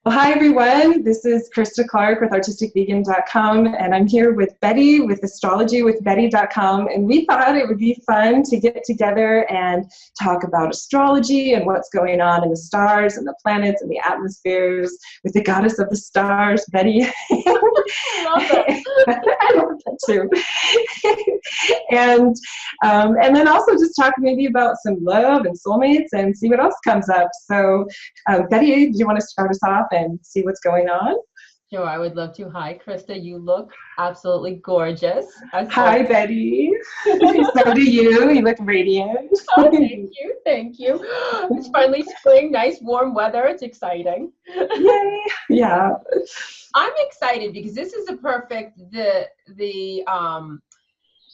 Well, hi everyone. This is Christa Clark with artisticvegan.com, and I'm here with Betty with Astrology with Betty.com, and we thought it would be fun to get together and talk about astrology and what's going on in the stars and the planets and the atmospheres with the goddess of the stars, Betty. I love that. I love that too. And then also just talk maybe about some love and soulmates and see what else comes up. So Betty, do you want to start us off and see what's going on? Sure, I would love to. Hi, Krista. You look absolutely gorgeous. Hi, Betty. So do you. You look radiant. Oh, thank you. Thank you. It's finally spring, nice warm weather. It's exciting. Yay. Yeah. I'm excited because this is a perfect,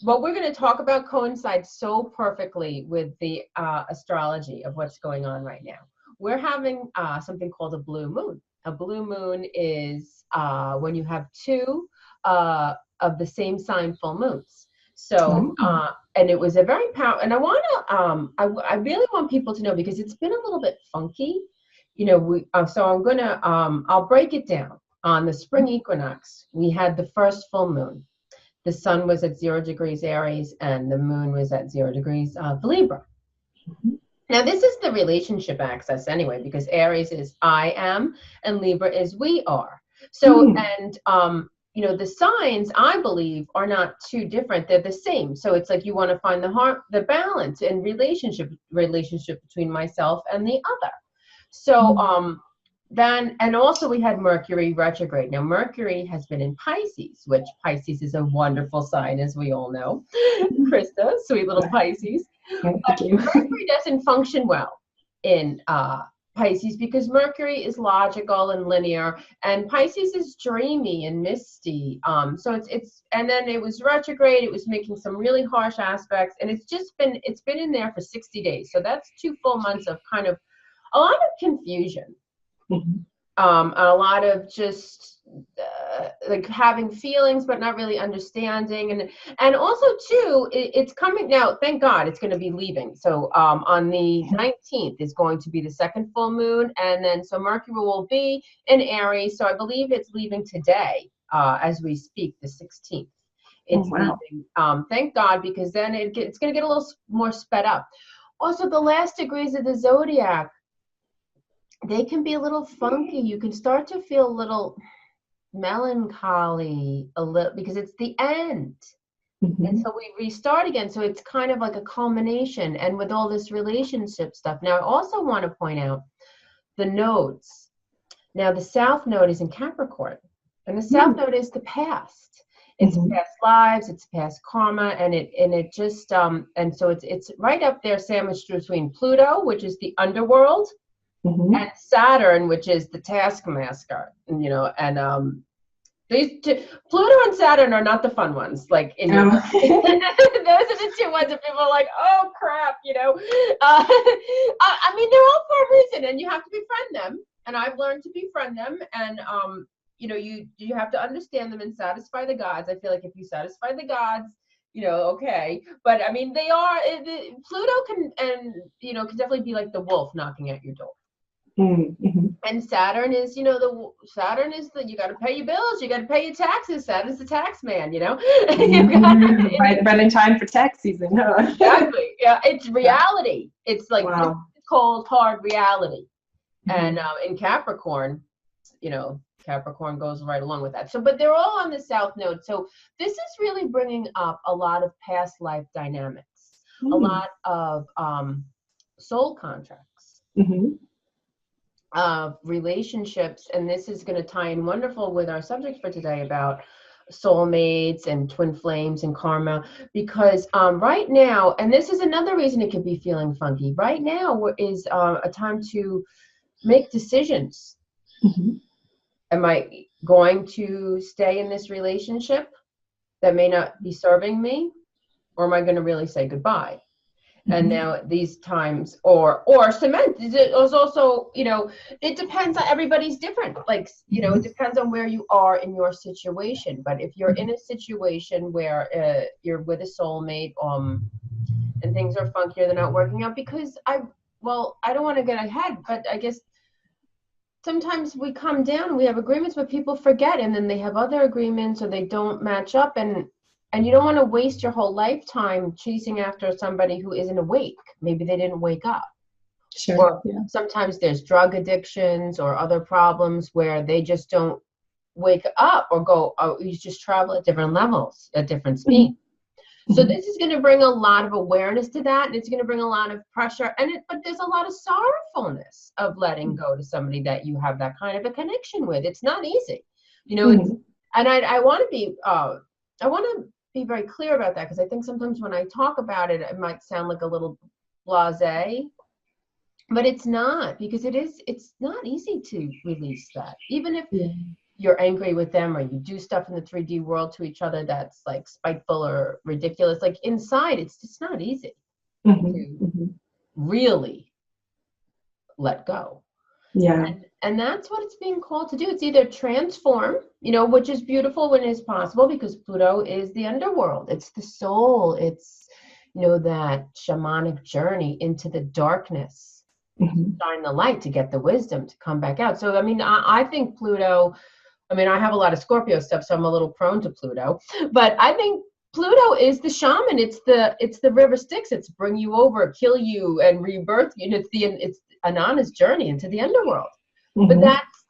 what we're going to talk about coincides so perfectly with the astrology of what's going on right now. We're having something called a blue moon. A blue moon is when you have two of the same sign full moons. So, and it was a very powerful, and I want to, I really want people to know because it's been a little bit funky, you know, so I'm going to, I'll break it down. On the spring equinox, we had the first full moon. The sun was at 0 degrees Aries and the moon was at 0 degrees Libra. Now, this is the relationship axis anyway, because Aries is I am and Libra is we are. So, and, you know, the signs, I believe, are not too different. They're the same. So it's like you want to find the balance and relationship between myself and the other. So, then, and also we had Mercury retrograde. Now, Mercury has been in Pisces, which Pisces is a wonderful sign, as we all know. Krista, sweet little Pisces. But Mercury doesn't function well in Pisces because Mercury is logical and linear, and Pisces is dreamy and misty. So it's and then it was retrograde. It was making some really harsh aspects, and it's been in there for 60 days. So that's 2 full months of kind of a lot of confusion. A lot of just like having feelings but not really understanding, and also too it's coming now, thank God it's going to be leaving. So on the 19th is going to be the second full moon, and then so Mercury will be in Aries, so I believe it's leaving today as we speak, the 16th. It's leaving, thank God, because then it's going to get a little more sped up. Also, the last degrees of the zodiac, they can be a little funky. You can start to feel a little melancholy, a little, because it's the end. And so we restart again. So it's kind of like a culmination. And with all this relationship stuff. Now, I also want to point out the nodes. Now, the South Node is in Capricorn. And the South Node is the past. It's past lives, it's past karma, and it just, and so it's right up there sandwiched between Pluto, which is the underworld, and Saturn, which is the taskmaster, you know, and these two, Pluto and Saturn are not the fun ones. Like in those are the two ones that people are like, oh crap, you know. I mean, they're all for a reason, and you have to befriend them. And I've learned to befriend them, and you know, you have to understand them and satisfy the gods. I feel like if you satisfy the gods, you know, okay. But I mean, they are Pluto can can definitely be like the wolf knocking at your door. And Saturn is, you know, you got to pay your bills, you got to pay your taxes. Saturn's the tax man, you know. Right in time for tax season, huh? Exactly. Yeah, it's reality. It's like cold, hard reality. And in Capricorn, you know, Capricorn goes right along with that. So, but they're all on the South Node. So this is really bringing up a lot of past life dynamics, a lot of soul contracts. Of relationships, and this is going to tie in wonderful with our subject for today about soulmates and twin flames and karma, because right now, and this is another reason it could be feeling funky, right now is a time to make decisions. Am I going to stay in this relationship that may not be serving me, or am I going to really say goodbye? And now these times, or cement is also, you know, it depends on, everybody's different. Like, you know, it depends on where you are in your situation. But if you're in a situation where you're with a soulmate, and things are funkier, they're not working out, because I don't want to get ahead, but I guess sometimes we come down and we have agreements, but people forget, and then they have other agreements or they don't match up, and you don't want to waste your whole lifetime chasing after somebody who isn't awake. Maybe they didn't wake up. Sure. Or Yeah. sometimes there's drug addictions or other problems where they just don't wake up or go, oh, you just travel at different levels, at different speed. So this is going to bring a lot of awareness to that, and it's going to bring a lot of pressure. But there's a lot of sorrowfulness of letting go to somebody that you have that kind of a connection with. It's not easy, you know. It's, and I want to be very clear about that, because I think sometimes when I talk about it, it might sound like a little blasé, but it's not, because it's not easy to release that, even if you're angry with them or you do stuff in the 3D world to each other that's like spiteful or ridiculous. Like inside, it's just not easy to really let go. Yeah. And that's what it's being called to do. It's either transform, you know, which is beautiful when it's possible, because Pluto is the underworld. It's the soul. It's, you know, that shamanic journey into the darkness, shine the light to get the wisdom to come back out. So, I mean, I think Pluto, I mean, I have a lot of Scorpio stuff, so I'm a little prone to Pluto, but I think Pluto is the shaman. It's the river Styx. It's bring you over, kill you, and rebirth you. And it's Anana's journey into the underworld. But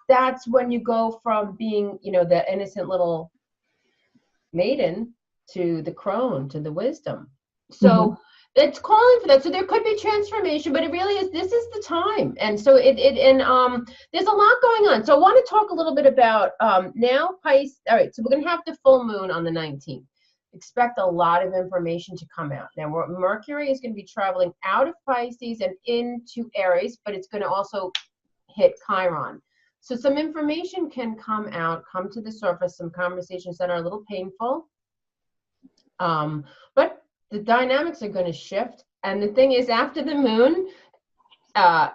that's when you go from being, you know, the innocent little maiden to the crone, to the wisdom. So it's calling for that. So there could be transformation, but it really is, this is the time. And so there's a lot going on. So I want to talk a little bit about now Pisces. All right, so we're going to have the full moon on the 19th. Expect a lot of information to come out. Now, Mercury is going to be traveling out of Pisces and into Aries, but it's going to also hit Chiron. So some information can come to the surface, some conversations that are a little painful. But the dynamics are going to shift. And the thing is, after the moon,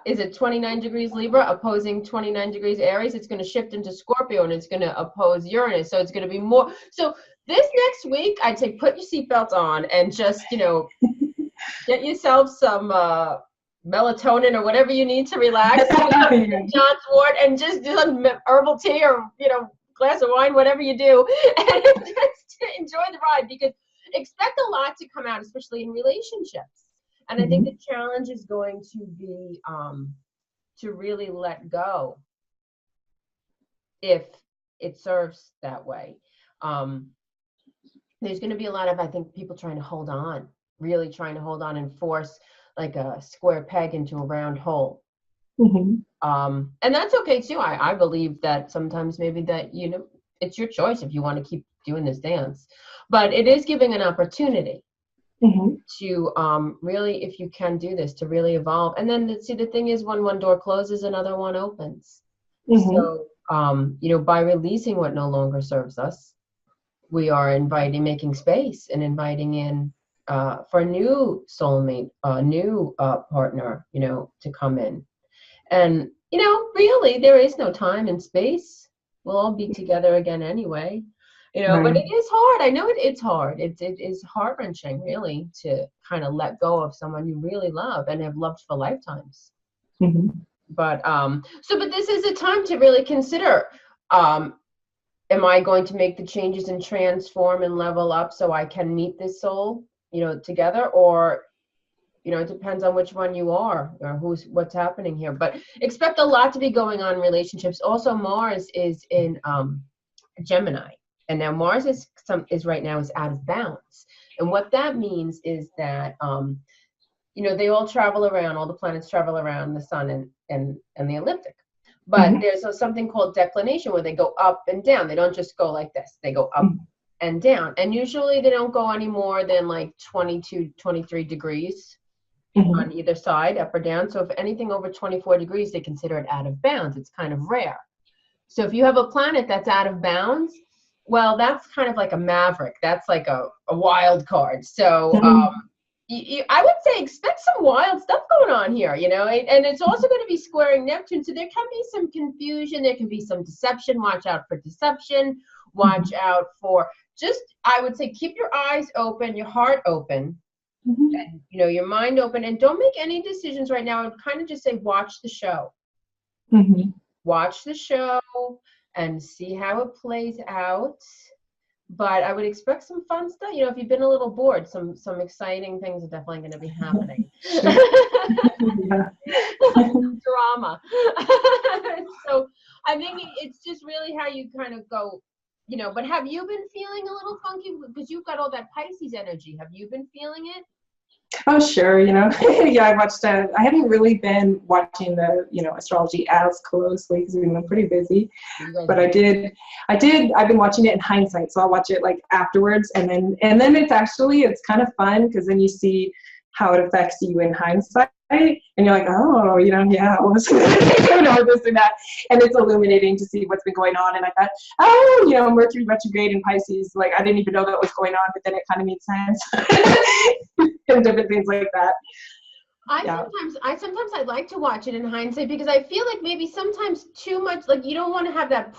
is it 29 degrees Libra opposing 29 degrees Aries? It's going to shift into Scorpio, and it's going to oppose Uranus. So it's going to be more. So this next week, I'd say put your seatbelt on and just, you know, get yourself some melatonin or whatever you need to relax. John's wort, and just do some herbal tea or, you know, glass of wine, whatever you do, and just enjoy the ride, because expect a lot to come out, especially in relationships. And I think the challenge is going to be to really let go if it serves that way. There's going to be a lot of, I think, people trying to hold on, really trying to hold on and force like a square peg into a round hole. And that's okay too. I believe that sometimes maybe that, you know, it's your choice if you want to keep doing this dance, but it is giving an opportunity to really, if you can do this, to really evolve. And then see, the thing is, when one door closes, another one opens. So, you know, by releasing what no longer serves us, we are making space and inviting in for a new soulmate, a new partner, you know, to come in. And, you know, really, there is no time and space. We'll all be together again anyway. You know, but it is hard. I know it's hard. It is heart-wrenching, really, to kind of let go of someone you really love and have loved for lifetimes. But but this is a time to really consider, am I going to make the changes and transform and level up so I can meet this soul, you know, together? Or, you know, it depends on which one you are or what's happening here. But expect a lot to be going on in relationships. Also, Mars is in Gemini. And now Mars is right now out of balance. And what that means is that, you know, they all travel around, all the planets travel around the sun and the ecliptic. But there's something called declination, where they go up and down. They don't just go like this. They go up and down. And usually they don't go any more than like 22, 23 degrees on either side, up or down. So if anything over 24 degrees, they consider it out of bounds. It's kind of rare. So if you have a planet that's out of bounds, well, that's kind of like a maverick. That's like a wild card. So I would say expect some wild stuff going on here, you know, and it's also going to be squaring Neptune. So there can be some confusion. There can be some deception. Watch out for deception. Watch out for I would say, keep your eyes open, your heart open, and, you know, your mind open, and don't make any decisions right now. I would kind of just say, watch the show. watch the show and see how it plays out. But I would expect some fun stuff. You know, if you've been a little bored, some exciting things are definitely going to be happening. Drama. So I think it's just really how you kind of go, you know. But have you been feeling a little funky because you've got all that Pisces energy? Have you been feeling it? Oh, sure. You know, yeah, I watched, I haven't really been watching the, you know, astrology as closely because we've been pretty busy, but I've been watching it in hindsight. So I'll watch it like afterwards. And then it's kind of fun because then you see how it affects you in hindsight. And you're like, oh, you know, yeah, well, you know, this and that. And it's illuminating to see what's been going on. And I thought, oh, you know, Mercury retrograde in Pisces, like I didn't even know that was going on, but then it kind of made sense. And different things like that. Sometimes I'd like to watch it in hindsight because I feel like maybe sometimes too much, like you don't want to have that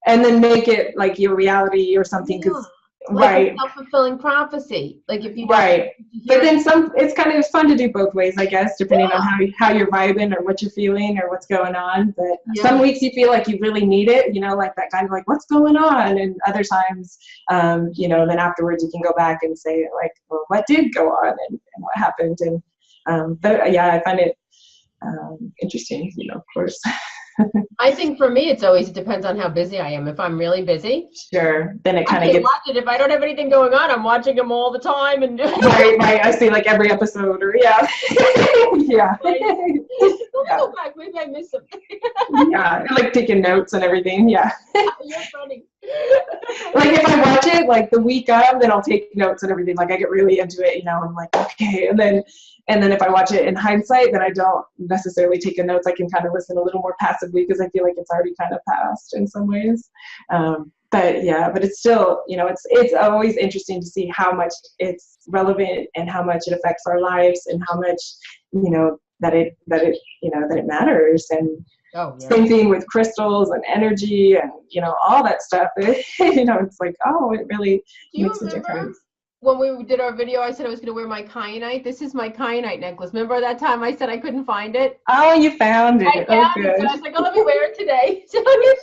and then make it like your reality or something. Because like a self-fulfilling prophecy, like if you but then it's fun to do both ways, I guess, depending on how you're vibing or what you're feeling or what's going on. But some weeks you feel like you really need it, you know, like that kind of like what's going on, and other times you know, then afterwards you can go back and say like, well, what did go on and what happened. And but yeah, I find it interesting, you know, of course. I think for me, it depends on how busy I am. If I'm really busy, sure, then it kind of gets. Watch it. If I don't have anything going on, I'm watching them all the time. And right. I see like every episode, or yeah. Let me go back. Maybe I missed something. Yeah, like taking notes and everything. Yeah. You're funny. Like if I watch it like the week of, then I'll take notes and everything. Like I get really into it, you know. I'm like, okay, and then if I watch it in hindsight, then I don't necessarily take notes. I can kind of listen a little more passively because I feel like it's already kind of passed in some ways. But it's still, you know, it's always interesting to see how much it's relevant and how much it affects our lives and how much, you know, that it matters. And same thing with crystals and energy and, you know, all that stuff. You know, it's like, oh, it really makes a difference. When we did our video, I said I was going to wear my kyanite. This is my kyanite necklace. Remember that time I said I couldn't find it? Oh, you found it. I found it. So I was like, oh, let me wear it today. So I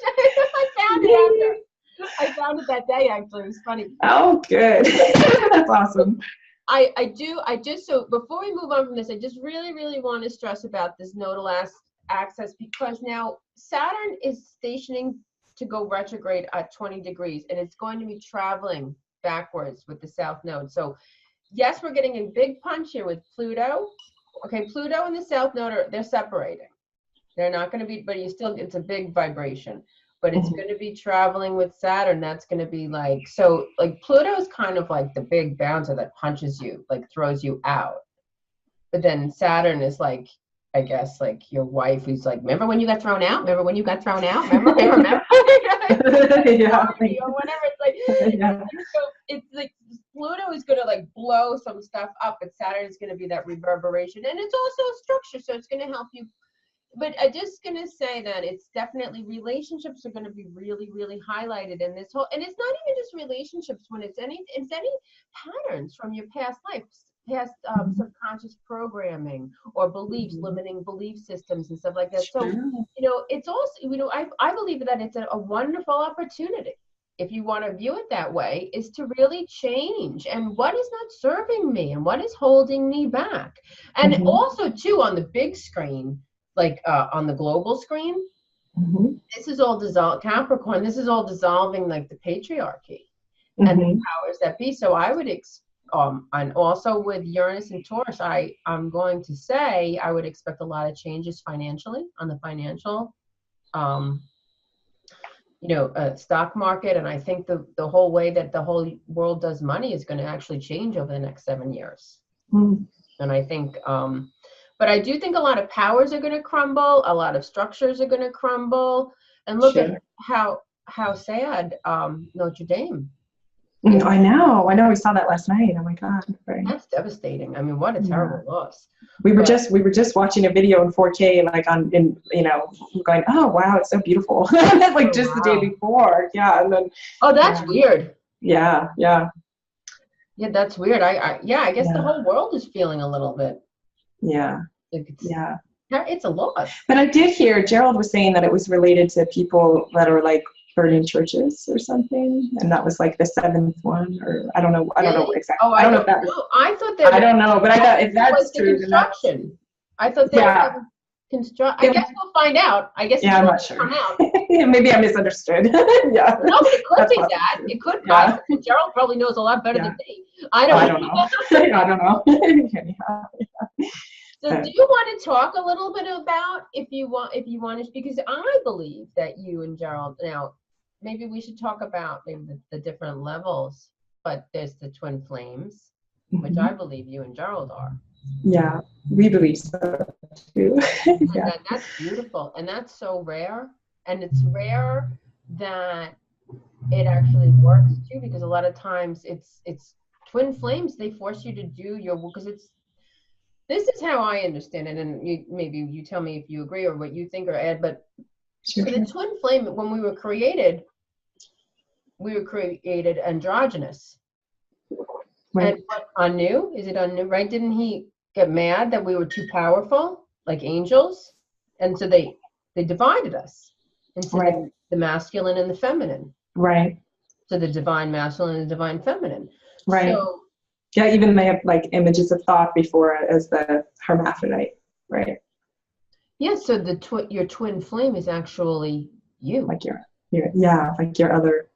found it after. I found it that day, actually. It was funny. Oh, good. That's awesome. So before we move on from this, I just really, really want to stress about this nodal axis because now Saturn is stationing to go retrograde at 20 degrees, and it's going to be traveling backwards with the south node. So yes, we're getting a big punch here with Pluto. Okay, Pluto and the south node they're separating. They're not going to be, but it's a big vibration. But it's going to be traveling with Saturn. That's going to be like, so like Pluto is kind of like the big bouncer that punches you, like throws you out. But then Saturn is like, I guess, like your wife who's like, remember when you got thrown out? Remember when you got thrown out? Remember? Yeah. Or whatever. It's like, so it's like Pluto is going to like blow some stuff up, but Saturn is going to be that reverberation. And it's also a structure, so it's going to help you. But I'm just going to say that it's definitely relationships are going to be really, really highlighted in this whole, and it's not even just relationships when it's any patterns from your past lives. Past subconscious programming or beliefs, limiting belief systems and stuff like that. So, you know, it's also, you know, I believe that it's a wonderful opportunity, if you want to view it that way, is to really change and what is not serving me and what is holding me back. And also too, on the big screen, like on the global screen, this is all Capricorn, this is all dissolving like the patriarchy and the powers that be. So I would and also with Uranus and Taurus, I'm going to say I would expect a lot of changes financially on the financial, stock market. And I think the whole way that the whole world does money is going to actually change over the next 7 years. And I think, but I do think a lot of powers are going to crumble. A lot of structures are going to crumble. And look at how sad Notre Dame. I know. We saw that last night. Oh my God. Right. That's devastating. I mean, what a terrible loss. We were just watching a video in 4K, like going, oh wow, it's so beautiful. Like the day before. Yeah. And then. Oh, that's weird. Yeah. Yeah, that's weird. I guess the whole world is feeling a little bit. Yeah. Like It's a loss. But I did hear Gerald was saying that it was related to people that are like burning churches or something, and that was like the seventh one, or I don't know. I don't know Really? exactly. Oh, I don't know if that was. I thought that. I don't know, but I thought if it that's was the true, then that's, construction. I thought they were yeah. having construct. I guess we'll find out. I guess Yeah, I'm not sure. Maybe I misunderstood. Yeah. No, but it could That's be possible that. too. It could. Yeah. Gerald probably knows a lot better Yeah. than me. I don't know. I don't know. Anyhow, yeah. So do you want to talk a little bit about if you want to, because I believe that you and Gerald, now maybe we should talk about maybe the different levels, but there's the twin flames, which I believe you and Gerald are. Yeah, we believe so too. And that's beautiful, and that's so rare, and it's rare that it actually works too, because a lot of times it's twin flames, they force you to do your, because this is how I understand it, and maybe you tell me if you agree or what you think, or Ed, but Sure. the twin flame, when we were created androgynous. Right. And what, Anu, is it Anu, right? Didn't he get mad that we were too powerful, like angels? And so they divided us into Right. the masculine and the feminine. Right. So the divine masculine and the divine feminine. Right. So, yeah, even they have like images of thought before it as the hermaphrodite, right? Yeah, so your twin flame is actually you. Like your like your other.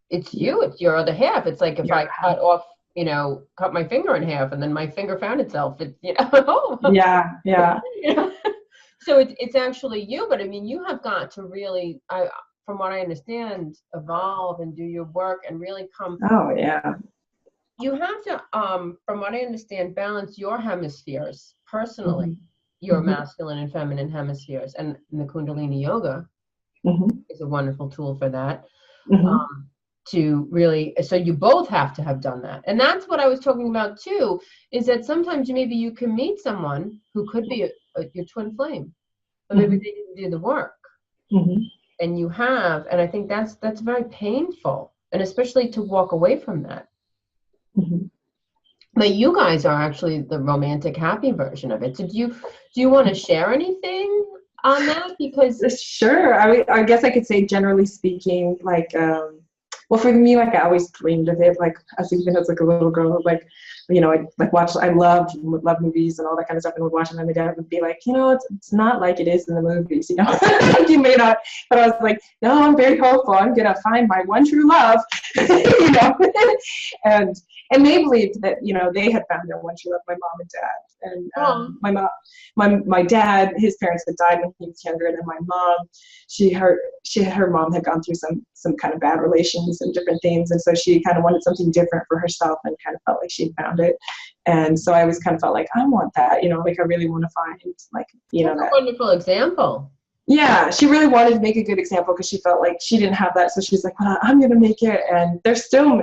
It's you. It's your other half. It's like if I cut my finger in half, and then my finger found itself. It's Yeah. Yeah. So it's actually you. But I mean, you have got to really, from what I understand, evolve and do your work and really come. Oh yeah. You have to, from what I understand, balance your hemispheres personally, your masculine and feminine hemispheres, and the Kundalini yoga is a wonderful tool for that. To really, so you both have to have done that. And that's what I was talking about too, is that sometimes maybe you can meet someone who could be your twin flame, but maybe they didn't do the work. And you have, and I think that's very painful, and especially to walk away from that. But you guys are actually the romantic, happy version of it. So do you want to share anything on that? Because sure. I guess I could say, generally speaking, like, well, for me, like I always dreamed of it. Like even as like a little girl, like, I loved movies and all that kind of stuff, and would watch them. And my dad would be like, it's not like it is in the movies, like you may not. But I was like, no, I'm very hopeful. I'm gonna find my one true love, And they believed that, they had found their one true love, my mom and dad. And my dad, his parents had died when he was younger, and then my mom, her mom had gone through some kind of bad relations and different things, and so she kind of wanted something different for herself, and kind of felt like she found it. And so I always kind of felt like I want that, like I really want to find, like, that's a wonderful example. Yeah, she really wanted to make a good example because she felt like she didn't have that. So she's like, well, I'm going to make it. And they're still,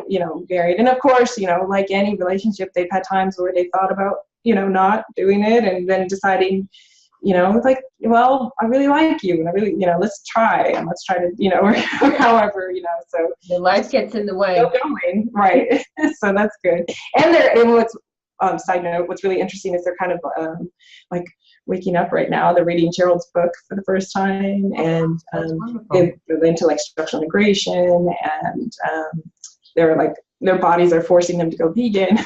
married. And of course, like any relationship, they've had times where they thought about, not doing it, and then deciding, like, well, I really like you, and I really, let's try to, or however, so. The life gets in the way. Going, right. So that's good. And what's, side note, what's really interesting is they're kind of like waking up right now. They're reading Gerald's book for the first time, and they're into like structural integration, and they're like, their bodies are forcing them to go vegan.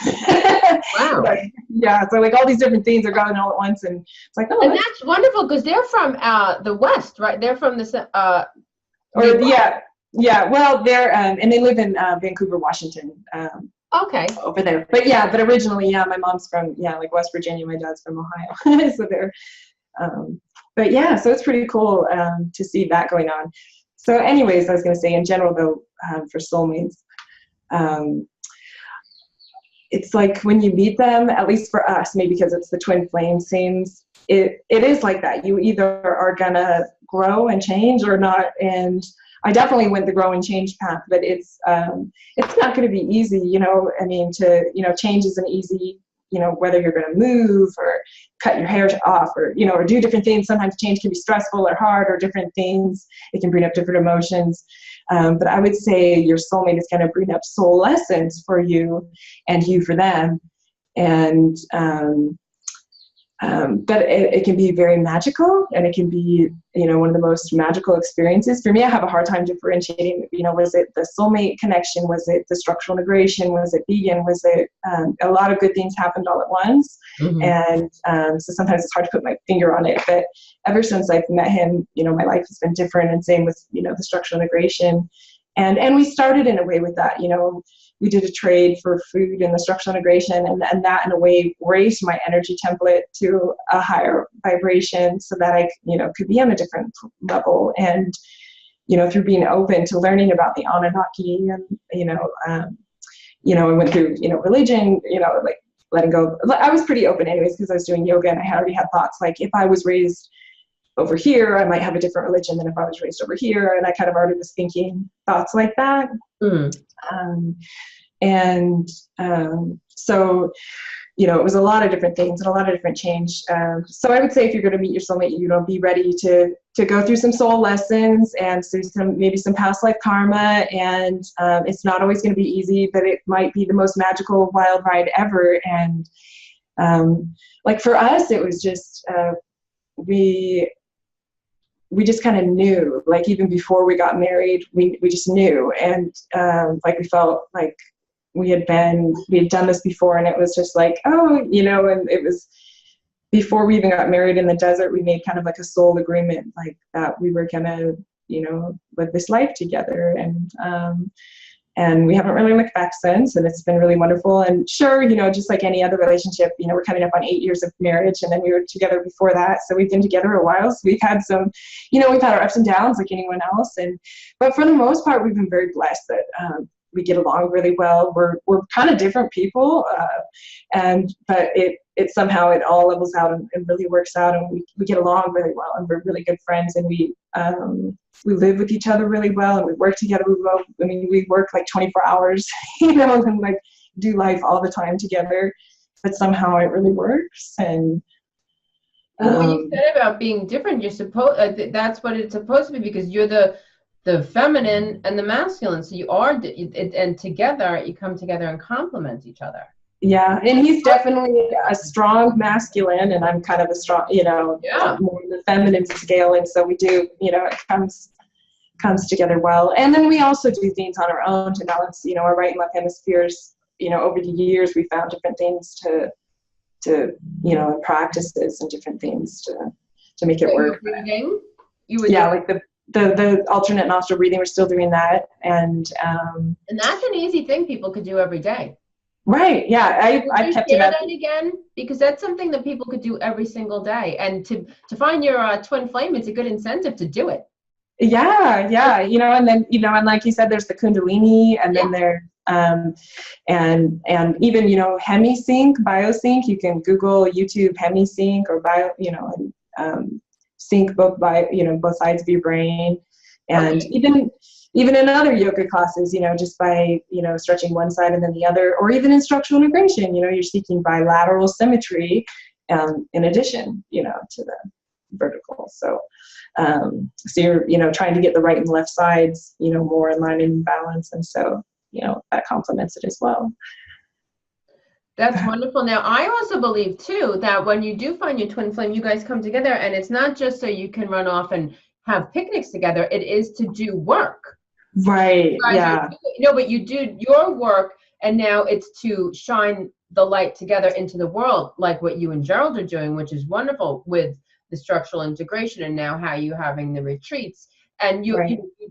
Wow. Yeah, so like all these different things are going all at once, and it's like, oh, and that's wonderful, because they're from the West, right? They're from the well, they're and they live in Vancouver, Washington. Okay. Over there. But originally, my mom's from, like West Virginia. My dad's from Ohio. So they're, so it's pretty cool to see that going on. So anyways, I was going to say, in general, though, for soulmates, it's like when you meet them, at least for us, maybe because it's the twin flame scenes, it is like that. You either are going to grow and change or not. And I definitely went the grow and change path, but it's not going to be easy, change isn't easy, whether you're going to move or cut your hair off or do different things. Sometimes change can be stressful or hard or different things. It can bring up different emotions. But I would say your soulmate is going to bring up soul lessons for you and you for them. And but it can be very magical, and it can be, one of the most magical experiences. For me, I have a hard time differentiating, was it the soulmate connection? Was it the structural integration? Was it vegan? Was it a lot of good things happened all at once? Mm-hmm. And so sometimes it's hard to put my finger on it. But ever since I've met him, my life has been different, and same with, the structural integration. And we started in a way with that, we did a trade for food and the structural integration, and that in a way raised my energy template to a higher vibration so that I, could be on a different level. And, through being open to learning about the Anunnaki, and, I went through, religion, like letting go. I was pretty open anyways, because I was doing yoga, and I already had thoughts like, if I was raised over here, I might have a different religion than if I was raised over here. And I kind of already was thinking thoughts like that. So, it was a lot of different things and a lot of different change. So I would say if you're going to meet your soulmate, be ready to go through some soul lessons and maybe some past life karma. And it's not always going to be easy, but it might be the most magical wild ride ever. And like for us, it was just, we just kind of knew, like even before we got married, we just knew. And like we felt like we had done this before, and it was just like, oh, and it was before we even got married in the desert, we made kind of like a soul agreement, like that we were gonna, live this life together. And we haven't really looked back since, and it's been really wonderful. And sure, just like any other relationship, we're coming up on 8 years of marriage, and then we were together before that. So we've been together a while. So we've had some, we've had our ups and downs like anyone else. But for the most part, we've been very blessed that we get along really well. We're kind of different people, but it somehow it all levels out and really works out, and we get along really well, and we're really good friends, and we live with each other really well, and we work together. We work like 24 hours, and like do life all the time together, but somehow it really works. And what you said about being different, you're supposed that's what it's supposed to be, because you're the feminine and the masculine, so you are, and together you come together and complement each other. Yeah, and he's definitely a strong masculine, and I'm kind of a strong, more in the feminine scale, and so we do, it comes together well. And then we also do things on our own to balance, our right and left hemispheres. Over the years, we found different things to practices and different things to make it work. Breathing? Like the alternate nostril breathing, we're still doing that. And that's an easy thing people could do every day. Right. Yeah. I kept it up. That again, because that's something that people could do every single day. And to find your twin flame, it's a good incentive to do it. Yeah. And then, and like you said, there's the Kundalini, and then there, and even, HemiSync, BioSync, you can Google, YouTube, HemiSync or sync both both sides of your brain. And even in other yoga classes, just by, stretching one side and then the other, or even in structural integration, you're seeking bilateral symmetry, in addition, to the vertical. So, you're, trying to get the right and left sides, more in line and balance. And so, that complements it as well. That's wonderful. Now, I also believe too, that when you do find your twin flame, you guys come together, and it's not just so you can run off and have picnics together. It is to do work. Right. Yeah. But you do your work, and now it's to shine the light together into the world, like what you and Gerald are doing, which is wonderful with the structural integration, and now how you having the retreats. And you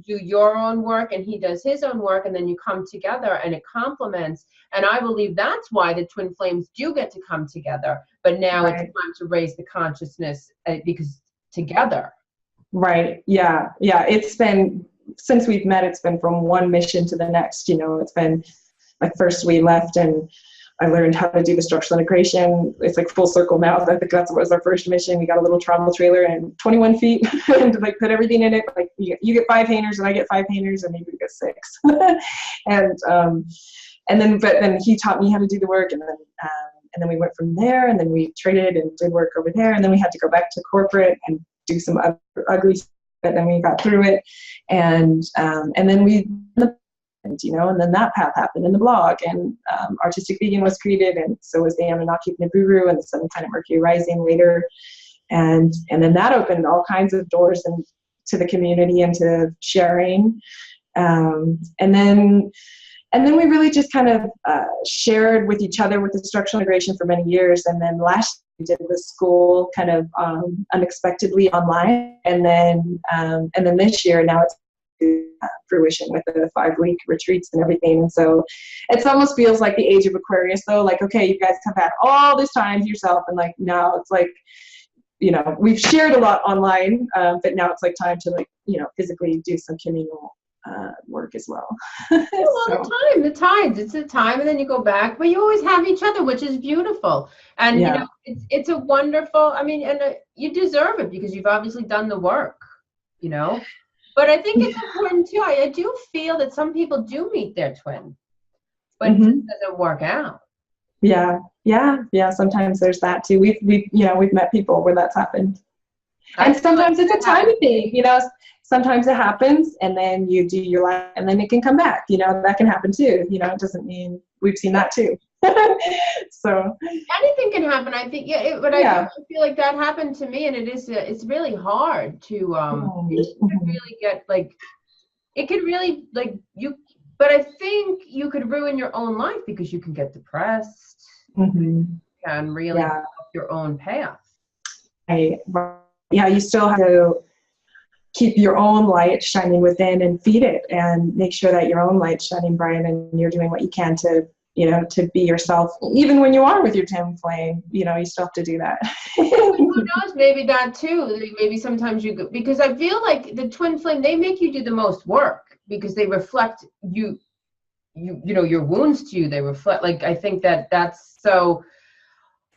do your own work, and he does his own work, and then you come together, and it complements. And I believe that's why the twin flames do get to come together. But now it's time to raise the consciousness, because together. Right. Yeah. Yeah. It's been, since we've met, it's been from one mission to the next. It's been like, first we left and I learned how to do the structural integration. It's like full circle now. I think that was our first mission. We got a little travel trailer and 21 feet and like put everything in it. Like you get 5 painters and I get 5 painters, and maybe we get 6. But then he taught me how to do the work, and then we went from there, and then we traded and did work over there, and then we had to go back to corporate and do some ugly stuff, but then we got through it, and then we you know, and then that path happened in the blog, and Artistic Vegan was created, and so was the Anunnaki Nibiru and the Southern Planet Mercury Rising later. And then that opened all kinds of doors and to the community and to sharing. And then we really just kind of shared with each other with instructional integration for many years. And then last year we did the school kind of unexpectedly online. And then this year, now it's fruition with the 5-week retreats and everything. And so it almost feels like the age of Aquarius, though. Like, okay, you guys have had all this time to yourself, and like now it's like, you know, we've shared a lot online, but now it's like time to, like, you know, physically do some communal work as well. The tides, it's a time, and then you go back, but you always have each other, which is beautiful. And you know, it's a wonderful, I mean, and you deserve it because you've obviously done the work, you know. But I think it's important too. I do feel that some people do meet their twin, but it doesn't work out. Yeah. Sometimes there's that too. We've met people where that's happened. And sometimes it's a timing thing, you know. Sometimes it happens, and then you do your life, and then it can come back. You know, that can happen too. You know, it doesn't mean we've seen that too. So anything can happen. I think, but I feel like that happened to me, and it's really hard to really get, like, it could really, like, you. But I think you could ruin your own life because you can get depressed and really off your own path. You still have to keep your own light shining within and feed it, and make sure that your own light's shining bright, and you're doing what you can to, you know, to be yourself. Even when you are with your twin flame, you know, you still have to do that. Who knows? Maybe that too. Maybe sometimes because I feel like the twin flame, they make you do the most work because they reflect you know, your wounds to you. They reflect, like, I think that's so.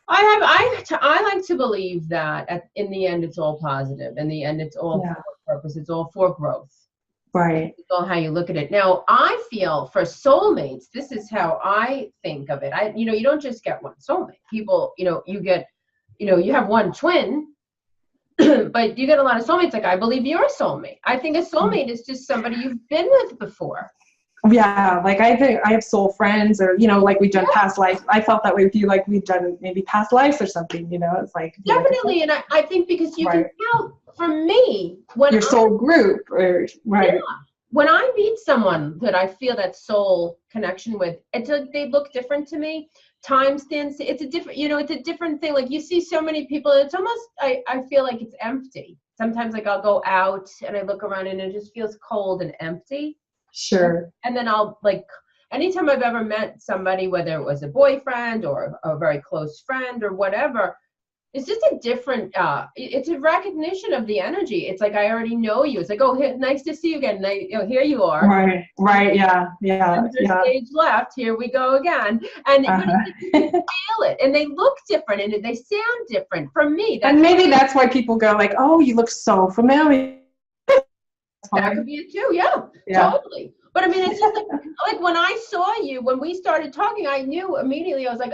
I like to believe that in the end it's all positive. In the end it's all for purpose. It's all for growth. Right. It's all how you look at it. Now, I feel for soulmates, this is how I think of it. You know, you don't just get one soulmate. People, you know, you get, you know, you have one twin, but you get a lot of soulmates. Like, I believe you're a soulmate. I think a soulmate is just somebody you've been with before. Yeah, like I think I have soul friends, or, you know, like we've done past life. I felt that way with you, like we've done maybe past lives or something, you know. It's like definitely, and I think because you can tell from me when your soul group, or when I meet someone that I feel that soul connection with, it's like they look different to me. Time stands, it's a different, you know, it's a different thing. Like, you see so many people, it's almost, I feel like it's empty. Sometimes, like, I'll go out and I look around and it just feels cold and empty. Sure. And then I'll, like, anytime I've ever met somebody, whether it was a boyfriend or a very close friend or whatever, it's just a different, it's a recognition of the energy. It's like, I already know you. It's like, oh, nice to see you again. You know, here you are. Right. Yeah. Stage left. Here we go again. And you can feel it. And they look different and they sound different. For me. And maybe that's why people go like, oh, you look so familiar. That could be it too. Yeah, totally. But I mean, it's just like when I saw you, when we started talking, I knew immediately. I was like,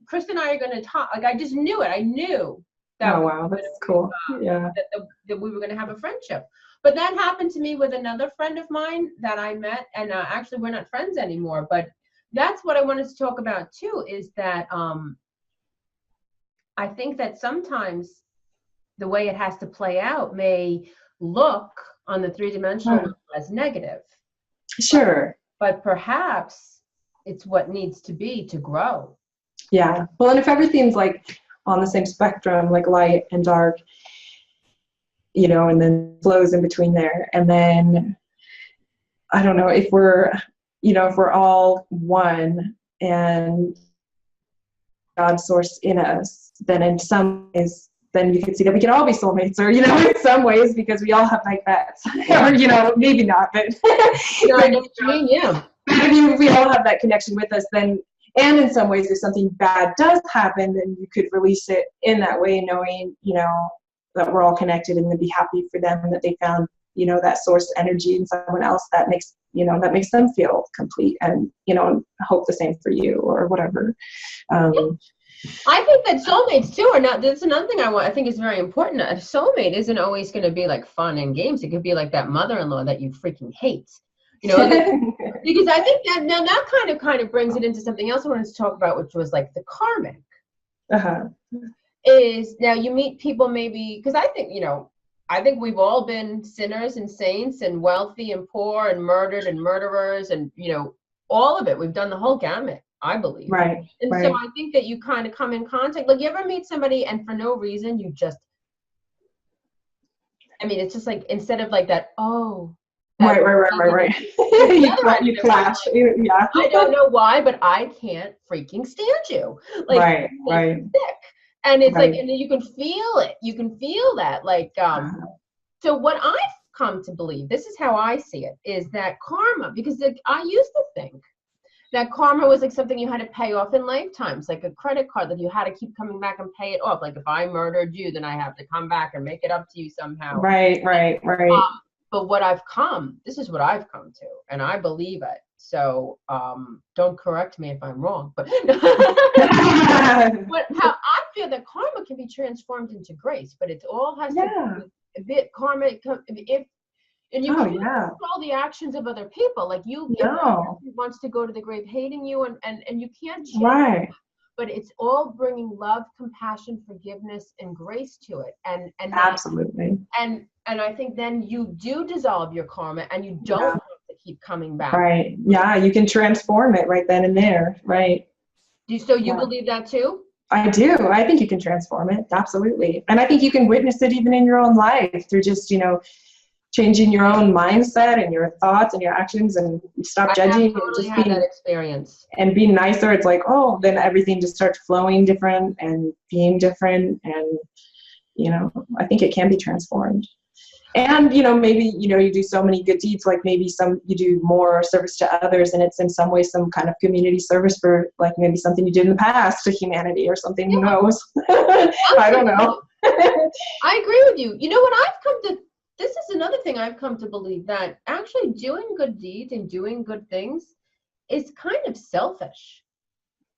Christa and I are going to talk. Like, I just knew it. I knew that. Oh, wow. That's cool. That we were going to have a friendship. But that happened to me with another friend of mine that I met. And actually, we're not friends anymore. But that's what I wanted to talk about too, is that I think that sometimes the way it has to play out may look on the three-dimensional as negative. Sure. But perhaps it's what needs to be to grow. Yeah. Well, and if everything's like on the same spectrum, like light and dark, you know, and then flows in between there. And then, I don't know, if we're all one and God's source in us, then in some ways, then you can see that we can all be soulmates, or, you know, in some ways, because we all have like that, or, you know, maybe not, but we all have that connection with us then. And in some ways, if something bad does happen, then you could release it in that way, knowing, you know, that we're all connected, and then be happy for them that they found, you know, that source energy in someone else that makes them feel complete, and, you know, hope the same for you or whatever. I think that soulmates too are not. That's another thing I think is very important. A soulmate isn't always going to be like fun and games. It could be like that mother-in-law that you freaking hate. You know, because I think that now that kind of brings it into something else I wanted to talk about, which was like the karmic. Is now you meet people maybe, because I think, you know, I think we've all been sinners and saints and wealthy and poor and murdered and murderers and, you know, all of it. We've done the whole gamut, I believe. Right. And so I think that you kind of come in contact, like you ever meet somebody and for no reason you just, I mean, it's just like, instead of like that, oh. Right. You clash. Yeah. I don't know why, but I can't freaking stand you. Like, right. Sick. And it's like, and you can feel it. You can feel that. Like, so what I've come to believe, this is how I see it, is that karma, because like, I used to think that karma was like something you had to pay off in lifetimes, like a credit card that you had to keep coming back and pay it off. Like if I murdered you, then I have to come back and make it up to you somehow. Right. But this is what I've come to, and I believe it. So don't correct me if I'm wrong, but, but how I feel that karma can be transformed into grace, but it all has to do with a bit karma. And you can't control the actions of other people. Like if one person wants to go to the grave hating you, and you can't change it, but it's all bringing love, compassion, forgiveness, and grace to it. And absolutely. And I think then you do dissolve your karma, and you don't have to keep coming back. Right. Yeah, you can transform it right then and there. Right. So you believe that too? I do. I think you can transform it. Absolutely. And I think you can witness it even in your own life through just, you know, changing your own mindset and your thoughts and your actions, and stop judging. I totally had that experience. And being nicer. It's like, oh, then everything just starts flowing different and being different. And, you know, I think it can be transformed. And, you know, maybe, you know, you do so many good deeds, like maybe you do more service to others, and it's in some way some kind of community service for like maybe something you did in the past to humanity or something. Who knows? I don't know. I agree with you. You know what I've come to, this is another thing I've come to believe, that actually doing good deeds and doing good things is kind of selfish.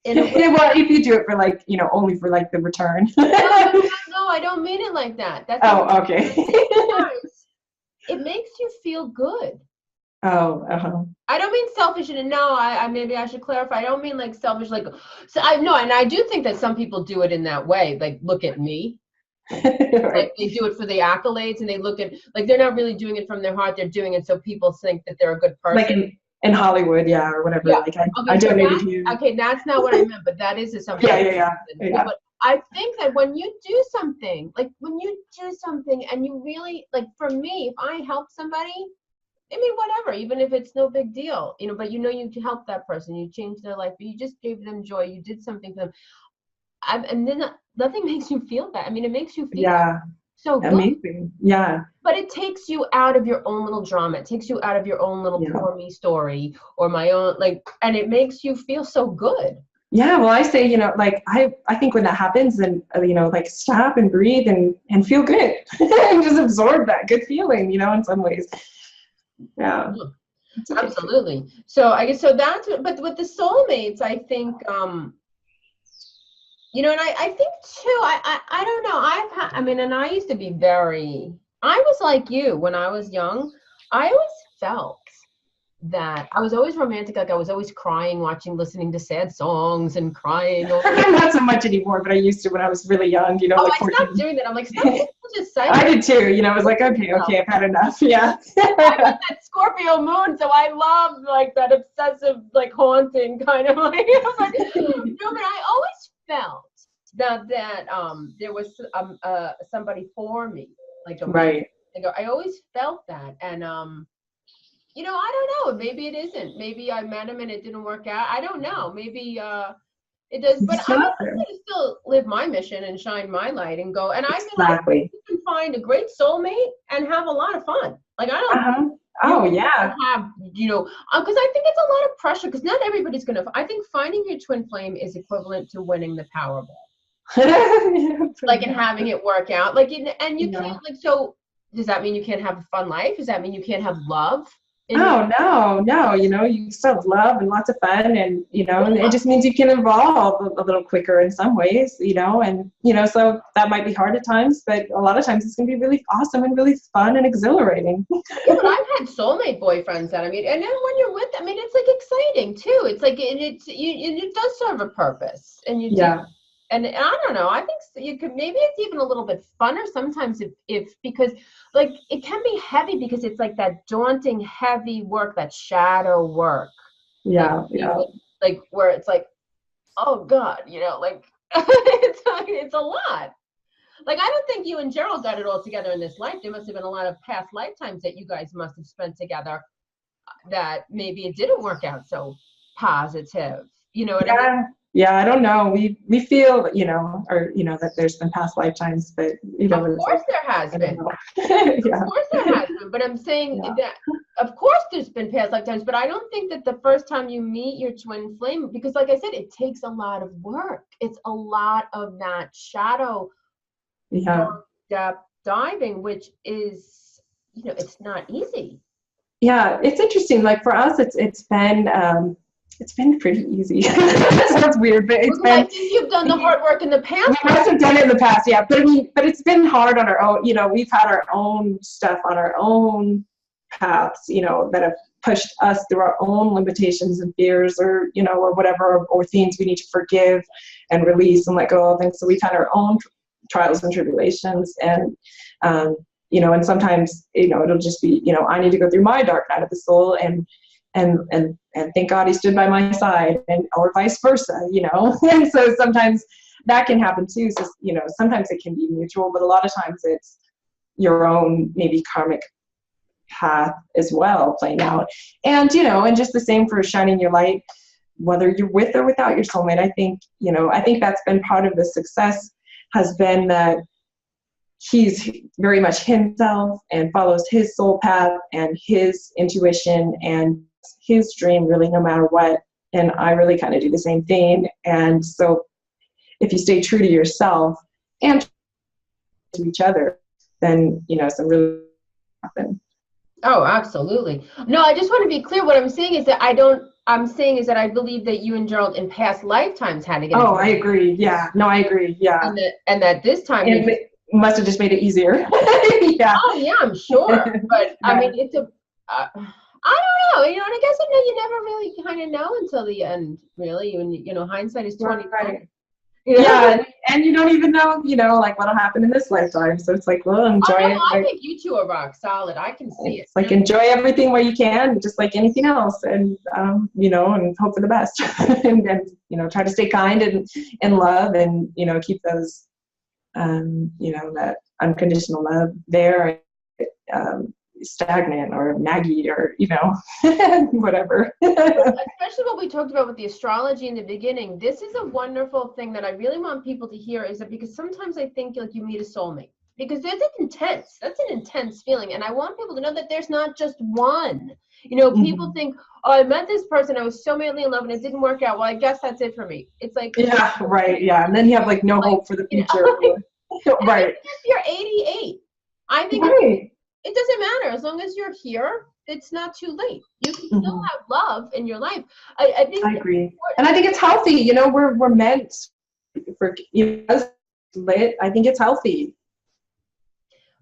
Well, if you do it for like, you know, only for like the return. No, I don't mean it like that. That's okay. It makes you feel good. I don't mean selfish, and I maybe I should clarify. I don't mean like selfish, like, so and I do think that some people do it in that way. Like, look at me. Like they do it for the accolades, and they look at, like, they're not really doing it from their heart. They're doing it so people think that they're a good person. Like in Hollywood, or whatever. Yeah. Like I donated to you. Okay, that's not what I meant, but that is something. Yeah. But I think that when you do something, and you really, like, for me, if I help somebody, I mean, whatever, even if it's no big deal, you know, but you know, you helped that person, you changed their life, but you just gave them joy, you did something for them. And then nothing makes you feel bad. I mean, it makes you feel so good. Amazing. Yeah. But it takes you out of your own little drama. It takes you out of your own little poor me story, or my own, like, and it makes you feel so good. Yeah, well, I say, you know, like, I think when that happens, then, you know, like, stop and breathe and feel good and just absorb that good feeling, you know, in some ways. Yeah. Absolutely. So I guess, but with the soulmates, I think, you know, and I think too, I don't know, and I used to be I was like you when I was young. I always felt that I was always romantic. Like I was always crying, listening to sad songs and crying. Not so much anymore, but I used to when I was really young, you know. Like I stopped doing that. I'm like, stop being such a psycho. I did too, you know. I was like, okay, I've had enough. Yeah. I got that Scorpio moon, so I love like that obsessive, like haunting kind of like. No, but I always felt that there was somebody for me, like right. I always felt that, and you know, I don't know. Maybe it isn't. Maybe I met him and it didn't work out. I don't know. Maybe it does. But I'm going to still live my mission and shine my light and go. And I feel like you can find a great soulmate and have a lot of fun. Like I don't. Have, you know, because I think it's a lot of pressure. Because not everybody's going to. I think finding your twin flame is equivalent to winning the Powerball. Like and having it work out. Like and you can't like. So does that mean you can't have a fun life? Does that mean you can't have love? Oh, no, you still have love and lots of fun, and, and it just means you can evolve a little quicker in some ways, and, so that might be hard at times, but a lot of times it's going to be really awesome and really fun and exhilarating. Yeah, but I've had soulmate boyfriends that, and then when you're with, it's like exciting too. It's like, it does serve a purpose, and you do. Yeah. And I don't know, I think you could, maybe it's even a little bit funner sometimes if because like it can be heavy because it's like that daunting, heavy work, that shadow work. Yeah, like, yeah. Like where it's like, oh God, like it's a lot. Like, I don't think you and Gerald got it all together in this life. There must have been a lot of past lifetimes that you guys must have spent together that maybe it didn't work out so positive. You know what I mean? Yeah, I don't know. We feel, that there's been past lifetimes, but, of course there has been. Yeah. Of course there has been, but I'm saying that, of course there's been past lifetimes, but I don't think that the first time you meet your twin flame, because like I said, it takes a lot of work. It's a lot of that shadow depth diving, which is, it's not easy. Yeah, it's interesting. Like for us, it's been pretty easy. Sounds weird, but I think you've done the hard work in the past. We must have done it in the past, yeah. But it's been hard on our own. We've had our own stuff on our own paths, that have pushed us through our own limitations and fears, or or whatever, or things we need to forgive and release and let go of. And so we've had our own trials and tribulations, and and sometimes it'll just be I need to go through my dark night of the soul, and thank God he stood by my side, or vice versa, and so sometimes that can happen too. So, sometimes it can be mutual, but a lot of times it's your own maybe karmic path as well playing out. And, and just the same for shining your light, whether you're with or without your soulmate. I think that's been part of the success, has been that he's very much himself and follows his soul path and his intuition and his dream, really, no matter what. And I really kind of do the same thing. And so if you stay true to yourself and to each other, then some really happen. Oh, absolutely. No, I just want to be clear. What I'm saying is that I believe that you and Gerald in past lifetimes had to get. Oh, I agree. Yeah. No, I agree. Yeah. And that this time it must have just made it easier. Yeah. Oh yeah, I'm sure. But yeah. It's a. I don't know. And I guess you never really kind of know until the end. Really, hindsight is 20/20. Right. Yeah, and you don't even know, like what'll happen in this lifetime. So it's like, well, enjoy it. I think you two are rock solid. I can see it. Like, enjoy everything while you can, just like anything else, and and hope for the best, and try to stay kind and love, and keep those, that unconditional love there, stagnant or naggy or whatever. Especially what we talked about with the astrology in the beginning. This is a wonderful thing that I really want people to hear, is that because sometimes I think like you meet a soulmate, because that's an intense feeling, and I want people to know that there's not just one. People think, oh, I met this person, I was so madly in love and it didn't work out, well, I guess that's it for me. It's like, yeah, right, yeah, and then you have like no hope for the future. Right. If you're 88, I think right. It doesn't matter. As long as you're here, it's not too late. You can still have love in your life. I agree. And I think it's healthy. We're meant for, lit. I think it's healthy.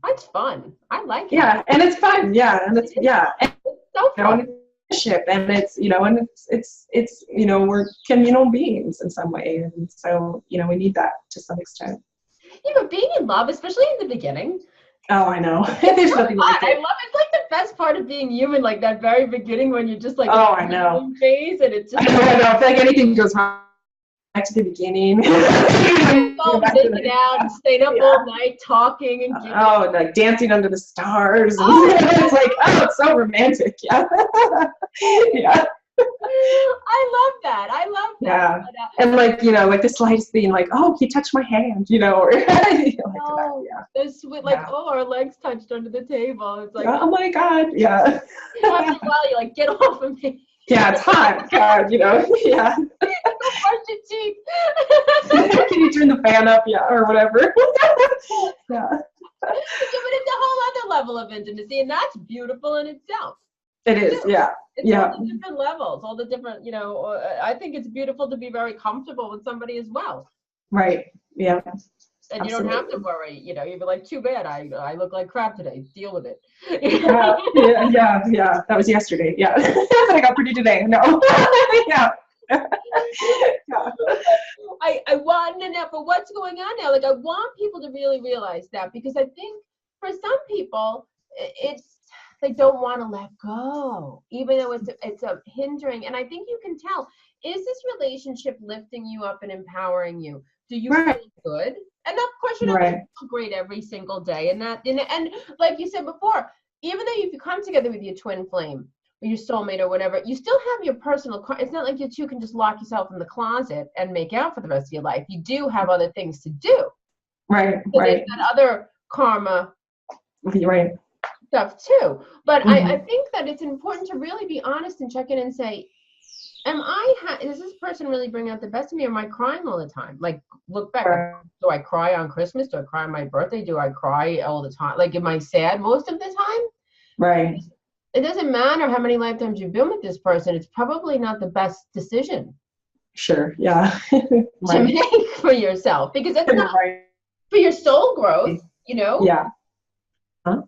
It's fun. I like it. Yeah, and it's fun. Yeah, and it's so fun. And it's it's we're communal beings in some way, and so we need that to some extent. Yeah, but being in love, especially in the beginning. Oh, I know. There's nothing like it. I love it. It's like the best part of being human, like that very beginning when you're just like, oh, I know. Phase, and it's just. I know. I feel like anything goes wrong back to the beginning. Making out and staying up all night talking and like dancing under the stars. It's like, it's so romantic. Yeah. Yeah. I love that. Yeah. And like, like the slightest thing, like, oh, he touched my hand, or Those sweet, our legs touched under the table. It's like, oh my God. Yeah. After a while, you're like, get off of me. Yeah, it's hot. God, yeah. Brush your teeth. Can you turn the fan up? Yeah, or whatever. Yeah. But it's a whole other level of intimacy, and that's beautiful in itself. It is, yeah. It's all the different levels, all the different, I think it's beautiful to be very comfortable with somebody as well. Right. Yeah. And you don't have to worry, you'd be like, too bad, I look like crap today. Deal with it. Yeah. That was yesterday. Yeah. I got pretty today. No. Yeah. I want to know, but what's going on now? Like, I want people to really realize that, because I think for some people, they don't want to let go, even though it's a hindering. And I think you can tell, is this relationship lifting you up and empowering you? Do you feel good? And of course, you're not going to feel great every single day. And like you said before, even though if you come together with your twin flame or your soulmate or whatever, you still have your personal. It's not like you two can just lock yourself in the closet and make out for the rest of your life. You do have other things to do. Right. So there's that other karma. Right. Stuff too. But I think that it's important to really be honest and check in and say, does this person really bring out the best of me, or am I crying all the time? Like, look back. Do I cry on Christmas? Do I cry on my birthday? Do I cry all the time? Like, am I sad most of the time? Right. It doesn't matter how many lifetimes you've been with this person. It's probably not the best decision. Sure. Yeah. To make for yourself, because it's not for your soul growth, Yeah. Huh?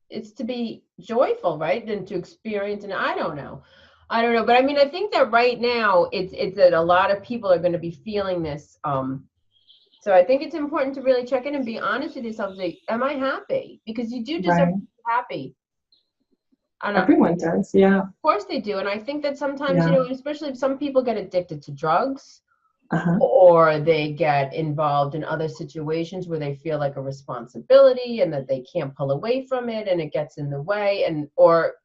It's to be joyful, right? And to experience, and I don't know. But I mean, I think that right now it's that a lot of people are going to be feeling this. So I think it's important to really check in and be honest with yourself. Say, am I happy? Because you do deserve to be happy. Everyone does, yeah. Of course they do. And I think that sometimes, especially if some people get addicted to drugs, or they get involved in other situations where they feel like a responsibility and that they can't pull away from it, and it gets in the way, or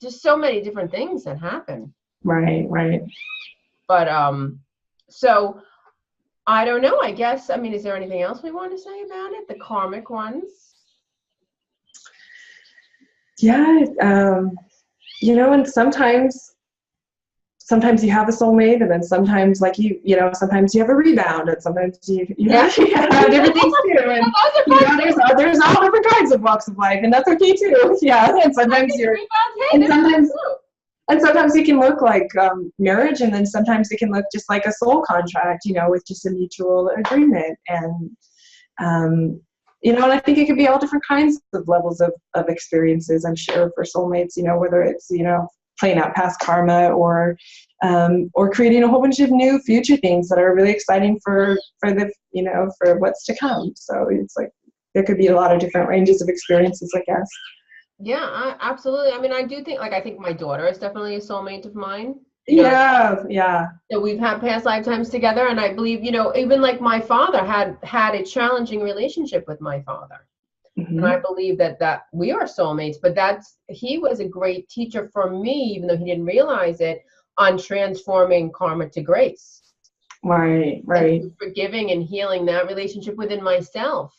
just so many different things that happen. Right. But so I don't know, I guess, is there anything else we want to say about it? The karmic ones? Yeah. And sometimes you have a soulmate, and then sometimes, like sometimes you have a rebound, and sometimes you have different things too. And there's all different kinds of walks of life, and that's okay too. Yeah, and sometimes sometimes it can look like marriage, and then sometimes it can look just like a soul contract, with just a mutual agreement. And and I think it could be all different kinds of levels of experiences, I'm sure, for soulmates, whether it's, playing out past karma, or creating a whole bunch of new future things that are really exciting for the, for what's to come. So it's like, there could be a lot of different ranges of experiences, I guess. Yeah, absolutely. I do think, I think my daughter is definitely a soulmate of mine. Yeah. So we've had past lifetimes together, and I believe, even like my father had a challenging relationship with my father. And I believe that we are soulmates, but he was a great teacher for me, even though he didn't realize it, on transforming karma to grace. Right. And forgiving and healing that relationship within myself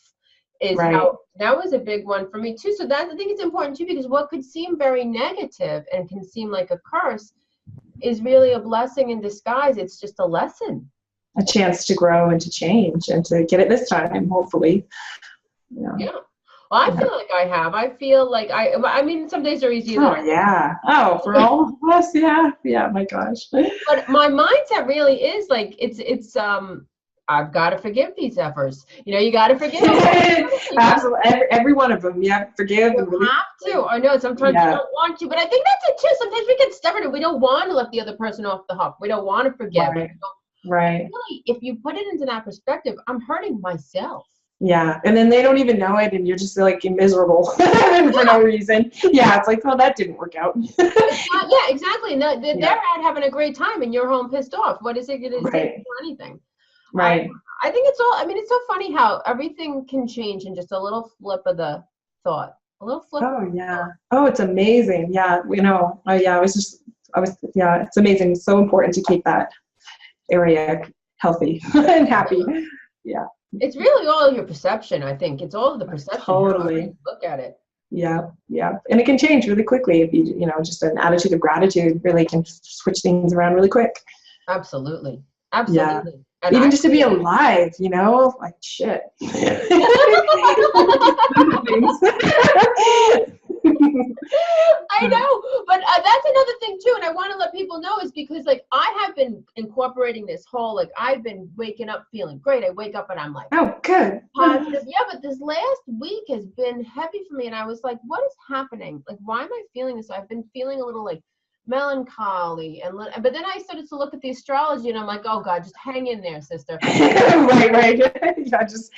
how that was a big one for me too. So I think it's important too, because what could seem very negative and can seem like a curse is really a blessing in disguise. It's just a lesson. A chance to grow and to change and to get it this time, hopefully. Yeah. Well, I feel like I have. I feel like some days are easier than others. Yeah. Oh, for all of us, yeah. Yeah, my gosh. But my mindset really is like, it's I've got to forgive these efforts. You got to forgive them. Absolutely. Every one of them. Yeah, forgive. You have to. I know sometimes you don't want to, but I think that's it too. Sometimes we get stubborn and we don't want to let the other person off the hook. We don't want to forgive. Right. Really, if you put it into that perspective, I'm hurting myself. Yeah, and then they don't even know it, and you're just like miserable for no reason. Yeah, it's like, oh, that didn't work out. Yeah, exactly. And they're out having a great time, and you're home pissed off. What is it going to say for anything? Right. I think it's all. It's so funny how everything can change in just a little flip of the thought. A little flip. Oh yeah. Oh, it's amazing. Yeah. It's amazing. It's so important to keep that area healthy and happy. Yeah. It's really all your perception, I think. It's all the perception. Totally. Look at it. Yeah. And it can change really quickly if you just an attitude of gratitude really can switch things around really quick. Absolutely. Yeah. And even just to be alive, like shit. I know, but that's another thing too, and I want to let people know is because like I have been incorporating this whole like I've been waking up feeling great. I wake up and I'm like, oh, good. positive. Yeah, but this last week has been heavy for me, and I was like, what is happening? Like, why am I feeling this? I've been feeling a little like melancholy, but then I started to look at the astrology, and I'm like, oh God, just hang in there, sister. Right. Yeah, just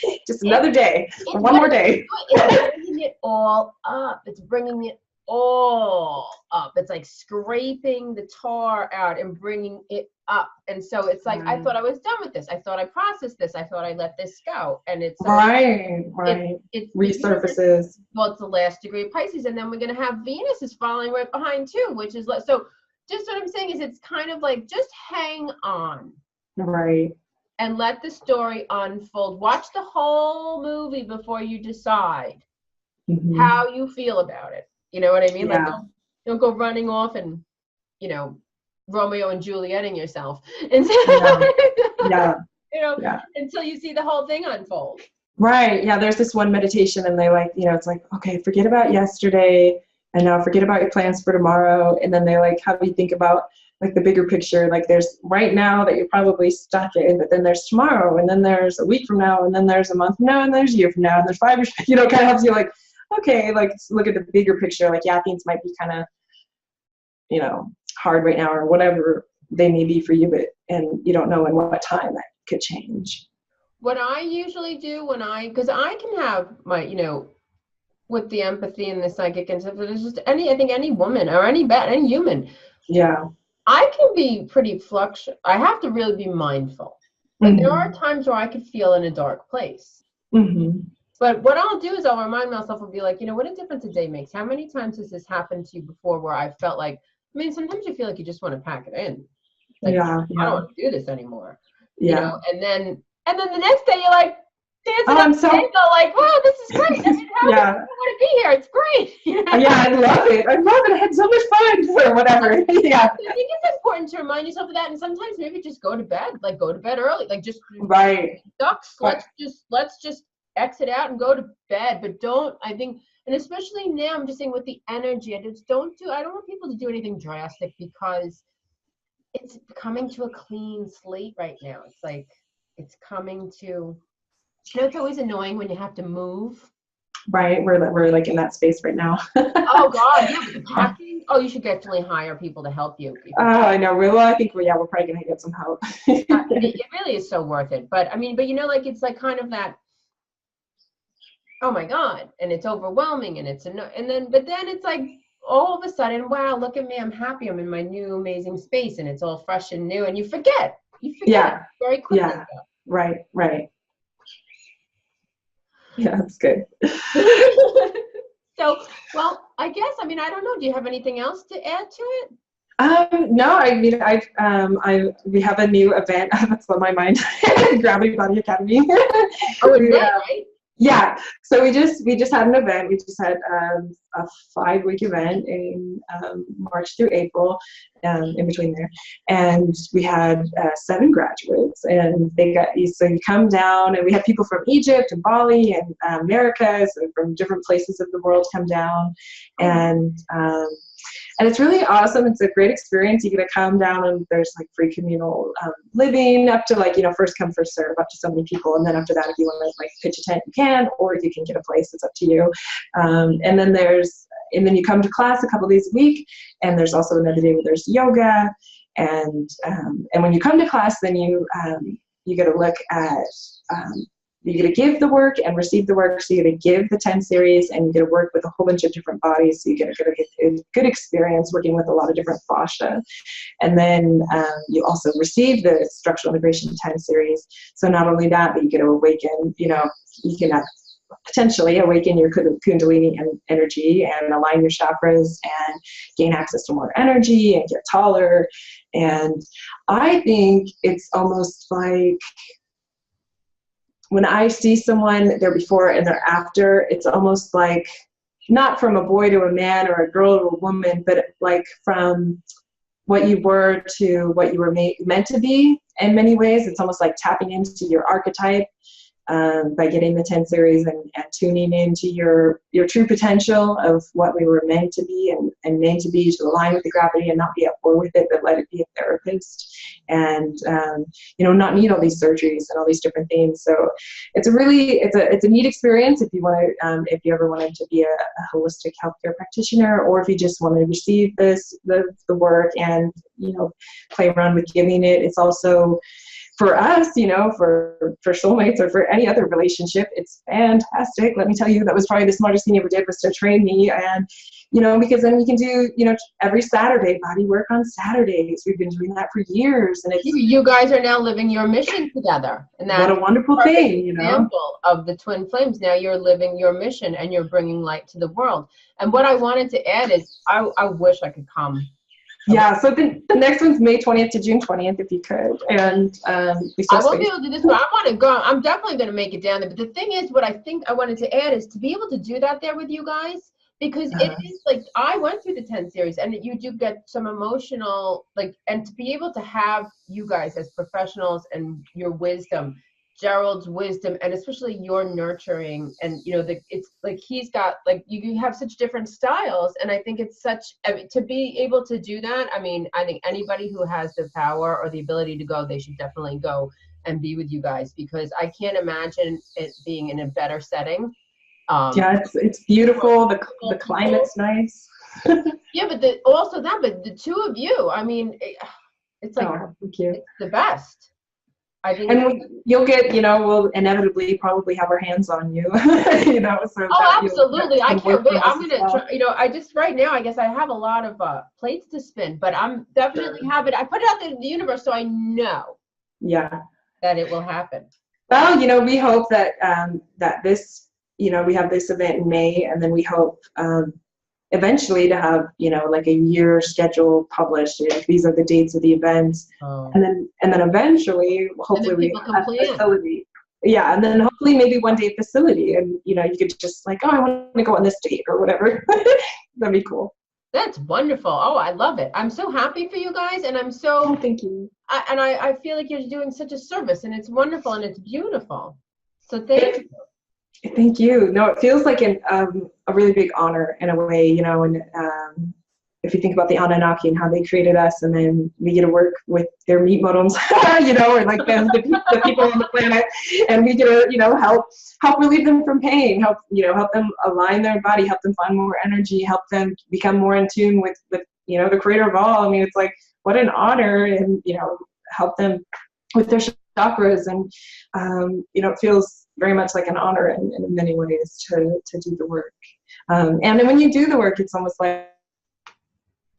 another day, or one more day. It's bringing it all up. It's bringing it all up. It's like scraping the tar out and bringing it up. And so it's like, I thought I was done with this. I thought I processed this. I thought I let this go. And it's right. It resurfaces. Well, it's the last degree of Pisces, and then we're going to have Venus is following right behind too, which is so. Just what I'm saying is, it's kind of like just hang on, right, and let the story unfold. Watch the whole movie before you decide how you feel about it. You know what I mean? Yeah. Like, don't go running off and, you know, Romeo and Julieting yourself. And until you see the whole thing unfold. Right. Yeah. There's this one meditation, and they like, it's like, okay, forget about yesterday, and now forget about your plans for tomorrow. And then they like have you think about like the bigger picture. Like there's right now that you're probably stuck in, but then there's tomorrow, and then there's a week from now, and then there's a month from now, and there's a year from now, and there's 5 years. Kind of helps you like, okay, like look at the bigger picture. Like, yeah, things might be kind of, hard right now, or whatever they may be for you, and you don't know in what time that could change. What I usually do because I can have my, with the empathy and the psychic and stuff, there's just I think any woman or any human. Yeah. I can be pretty I have to really be mindful. But there are times where I could feel in a dark place. But what I'll do is I'll remind myself, I'll be like, what a difference a day makes. How many times has this happened to you before where I felt like, sometimes you feel like you just want to pack it in. Like, I don't want to do this anymore. Yeah. And then the next day you're like, dancing I'm so like, wow, this is great. I want to be here. It's great. Yeah, I love it. I had so much fun or whatever. Yeah. I think it's important to remind yourself of that, and sometimes maybe just go to bed. Like go to bed early. Like just ducks. Let's just exit out and go to bed. But don't. I think, and especially now, I'm just saying with the energy, I don't want people to do anything drastic because it's coming to a clean slate right now. It's like it's coming to. It's always annoying when you have to move. Right, we're like in that space right now. Oh God, yeah, but packing. Oh, you should definitely hire people to help you. I know. Well, I think we're probably gonna get some help. It really is so worth it. But like it's like kind of that. Oh my God, and it's overwhelming, and but then it's like all of a sudden, wow, look at me, I'm happy, I'm in my new amazing space, and it's all fresh and new, and you forget very quickly. Yeah, right. Yeah, that's good. So, well, I guess, I don't know. Do you have anything else to add to it? No, we have a new event. That's on my mind. Gravity Body Academy. Oh, it's right? Yeah. So we just had an event. We just had a 5-week event in March through April, in between there, and we had 7 graduates, and so you come down, and we had people from Egypt and Bali and Americas, and from different places of the world come down, and it's really awesome. It's a great experience. You get to come down, and there's like free communal living up to like, first come, first serve, up to so many people. And then after that, if you want to like pitch a tent, you can, or if you can get a place, it's up to you. And then you come to class a couple days a week, and there's also another day where there's yoga. And when you come to class, then you get to look at, you get to give the work and receive the work. So you get to give the 10 series, and you get to work with a whole bunch of different bodies. So you get a good experience working with a lot of different fascia. And then you also receive the structural integration 10 series. So not only that, but you get to awaken, you can potentially awaken your Kundalini energy and align your chakras and gain access to more energy and get taller. And I think it's almost like, when I see someone, their before and their after, it's almost like not from a boy to a man or a girl to a woman, but like from what you were to what you were meant to be in many ways. It's almost like tapping into your archetype. by getting the 10 series and tuning into your true potential of what we were meant to be and meant to be, to align with the gravity and not be at war with it, but let it be a therapist, and not need all these surgeries and all these different things. So it's a neat experience if you want to, if you ever wanted to be a holistic healthcare practitioner, or if you just want to receive the work and play around with giving it. It's also, for us, for soulmates or for any other relationship, it's fantastic. Let me tell you, that was probably the smartest thing you ever did, was to train me. And, because then we can do, every Saturday, body work on Saturdays. We've been doing that for years. And you guys are now living your mission together. And that's what a wonderful thing, example of the twin flames. Now you're living your mission and you're bringing light to the world. And what I wanted to add is, I wish I could come. Yeah, so the next one's May 20th to June 20th, if you could. And I won't be able to do this, but I want to go. I'm definitely going to make it down there. But the thing is, what I think I wanted to add is to be able to do that there with you guys, because it is like, I went through the 10 series and you do get some emotional, and to be able to have you guys as professionals and your wisdom, Gerald's wisdom, and especially your nurturing, and it's like he's got, you have such different styles, and I think it's to be able to do that. I mean, I think anybody who has the power or the ability to go, they should definitely go and be with you guys, because I can't imagine it being in a better setting. Yeah, it's beautiful. The climate's nice. Yeah, but the two of you, I mean, it's like, thank you. It's the best. I think, and you'll get, we'll inevitably probably have our hands on you, So absolutely. I can't wait. I'm gonna try, I just right now, I guess I have a lot of plates to spin, but I'm definitely having. I put it out there in the universe, so I know. Yeah. That it will happen. Well, we hope that that this, we have this event in May, and then we hope eventually to have, like a year schedule published. These are the dates of the events. And then eventually, hopefully we have a facility. Yeah, and then hopefully maybe one day a facility, and you could just I want to go on this date or whatever. That'd be cool. That's wonderful. Oh, I love it. I'm so happy for you guys, and I'm so thank you. I feel like you're doing such a service, and it's wonderful and it's beautiful. So thank you. Thank you. No, it feels like a really big honor in a way, and if you think about the Anunnaki and how they created us, and then we get to work with their meat modems, or like the people on the planet, and we get to, help relieve them from pain, help them align their body, help them find more energy, help them become more in tune with the creator of all. I mean, it's like, what an honor, and, help them with their chakras, and, it feels very much like an honor in many ways to do the work. And then when you do the work, it's almost like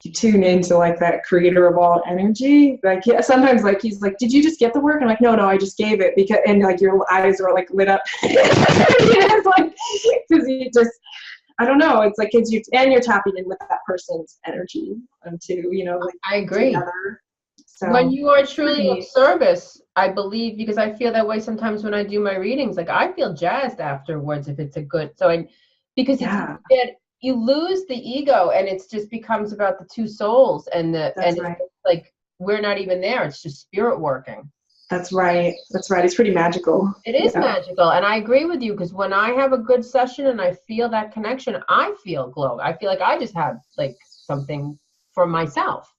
you tune into like that creator of all energy. Like sometimes he's like, did you just get the work? And I'm like, no, I just gave it, because, and like your eyes are like lit up. It's like, because you just, I don't know. It's like, you're tapping in with that person's energy too, I agree. Together. So, when you are truly of service, I believe, because I feel that way sometimes when I do my readings, like I feel jazzed afterwards if it's a good, because you lose the ego, and it just becomes about the two souls, and right. It's like, we're not even there. It's just spirit working. That's right. It's pretty magical. It is magical. And I agree with you, because when I have a good session and I feel that connection, I feel glow. I feel like I just had like something for myself.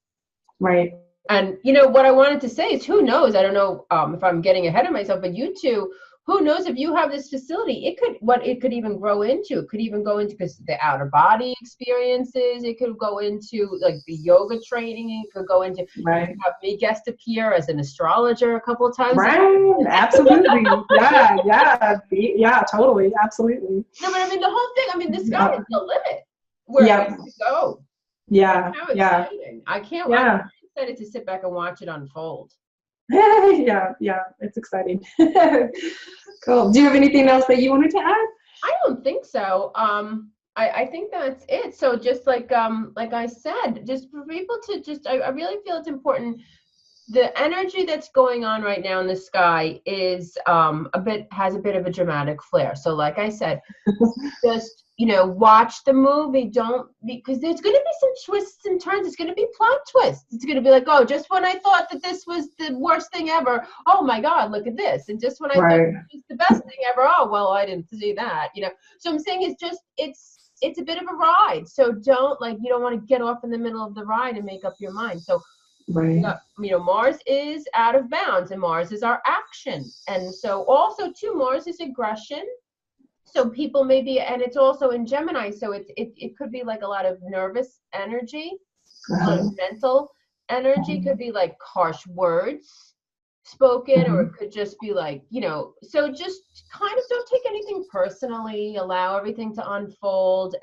Right. And what I wanted to say is, who knows? I don't know if I'm getting ahead of myself, but you two, who knows if you have this facility, it could even grow into. It could even go into the outer body experiences. It could go into like the yoga training. It could go into have me guest appear as an astrologer a couple of times. Right. Absolutely. Yeah, totally. Absolutely. No, but I mean the whole thing. I mean, the sky is the limit. Where it can go. Yeah. How exciting. I can't wait. I'm excited to sit back and watch it unfold. Yeah, it's exciting. Cool. Do you have anything else that you wanted to add? I don't think so. I think that's it. So just like I said, just for people to I really feel it's important. The energy that's going on right now in the sky is has a bit of a dramatic flair. So like I said, just watch the movie. Don't, because there's going to be some twists and turns. there's going to be plot twists. It's going to be like, oh, just when I thought that this was the worst thing ever, oh my God, look at this. And just when I thought this was the best thing ever, oh, well, I didn't see that, you know. So I'm saying it's a bit of a ride. So you don't want to get off in the middle of the ride and make up your mind. So, you know, Mars is out of bounds, and Mars is our action. And so also too, Mars is aggression. So people may be, and it's also in Gemini, so it could be like a lot of nervous energy, a lot of mental energy, could be like harsh words spoken, or it could just be like, you know, so just kind of don't take anything personally, allow everything to unfold.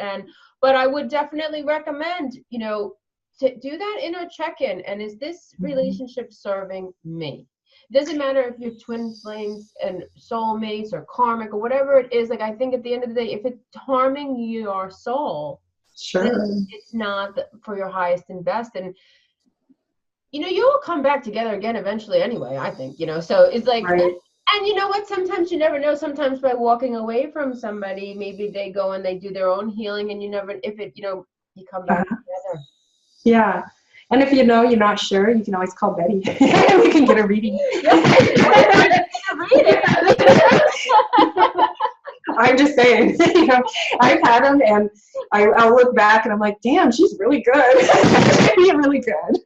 But I would definitely recommend, you know, to do that inner check-in, and is this relationship serving me? Doesn't matter if you're twin flames and soulmates or karmic or whatever it is. Like, I think at the end of the day, if it's harming your soul, then it's not for your highest and best. And, you know, you'll come back together again eventually anyway, I think, you know. So it's like, and you know what? Sometimes you never know. Sometimes by walking away from somebody, maybe they go and they do their own healing, and you never, if it, you know, you come back together. Yeah. And if you know you're not sure, you can always call Betty. We can get a reading. I'm just saying, you know, I've had them, and I'll look back and I'm like, damn, she's really good. She's really good.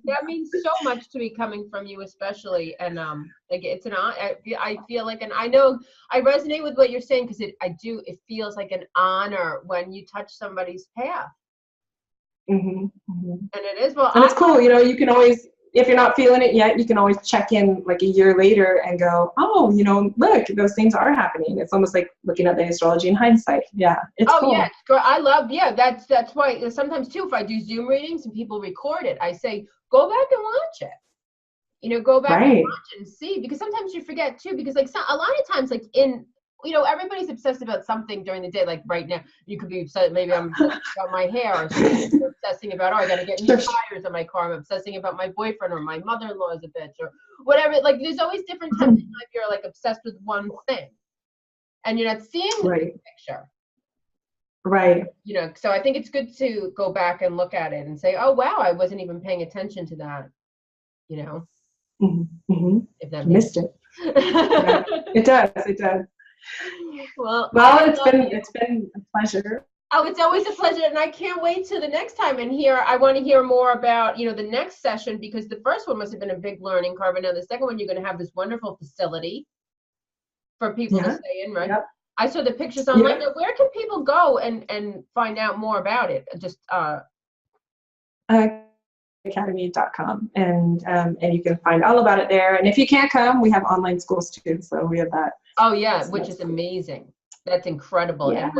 That means so much to me coming from you, especially. And like, it's an I feel like, and I know I resonate with what you're saying, because it feels like an honor when you touch somebody's path. And it is, well, and it's cool, you know. You can always, if you're not feeling it yet, you can always check in like a year later and go, oh, you know, look, those things are happening. It's almost like looking at the astrology in hindsight. It's cool. Yeah, I love, that's why sometimes too, if I do Zoom readings and people record it, I say, go back and watch it. You know, go back and watch it and see, because sometimes you forget too, because like a lot of times, like you know, everybody's obsessed about something during the day. Like right now, you could be upset. Maybe I'm about my hair, or you're obsessing about, oh, I got to get new tires on my car. I'm obsessing about my boyfriend, or my mother-in-law is a bitch, or whatever. Like, there's always different times in life you're like obsessed with one thing, and you're not seeing the big picture. You know, so I think it's good to go back and look at it and say, oh wow, I wasn't even paying attention to that. You know, if that missed it. It does. Well, it's been a pleasure. Oh, it's always a pleasure, and I can't wait till the next time. And I want to hear more about, you know, the next session, because the first one must have been a big learning curve, and now the second one, you're going to have this wonderful facility for people to stay in, right? I saw the pictures online. Now, where can people go and find out more about it? Just academy.com, and you can find all about it there. And if you can't come, we have online schools too, so we have that. Oh yeah, which is amazing. That's incredible. And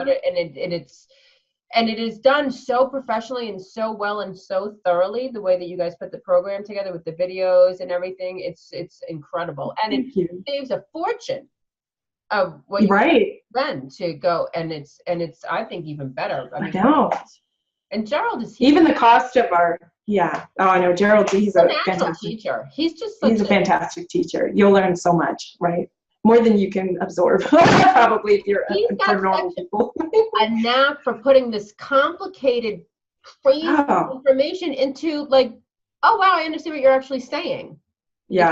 it is done so professionally and so well and so thoroughly, the way that you guys put the program together with the videos and everything. It's incredible, and it saves a fortune of what you spend to go, and it's I think even better. I know. And Gerald is even the cost of our I know Gerald. He's a fantastic teacher. He's a fantastic teacher. You'll learn so much, more than you can absorb, probably, if you're for normal people. A knack for putting this complicated, crazy information into, like, oh wow, I understand what you're actually saying. He's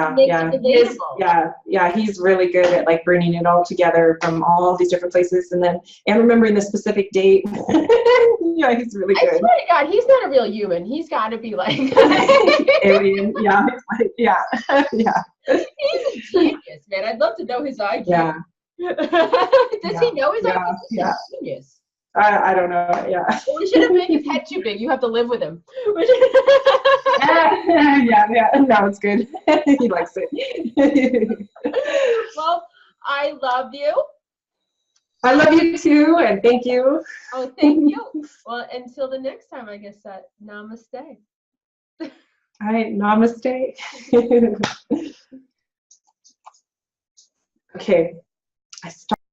really good at like bringing it all together from all these different places, and remembering the specific date. He's really good. I swear to God, he's not a real human. He's got to be like alien. He's a genius, man. I'd love to know his IQ. Does he know his IQ? He's a genius. I don't know. Well, we should have made his head too big. You have to live with him. No, it's good. He likes it. Well, I love you. I love you too, and thank you. Oh, thank you. Well, until the next time, I guess namaste. All right, namaste. Okay, I start.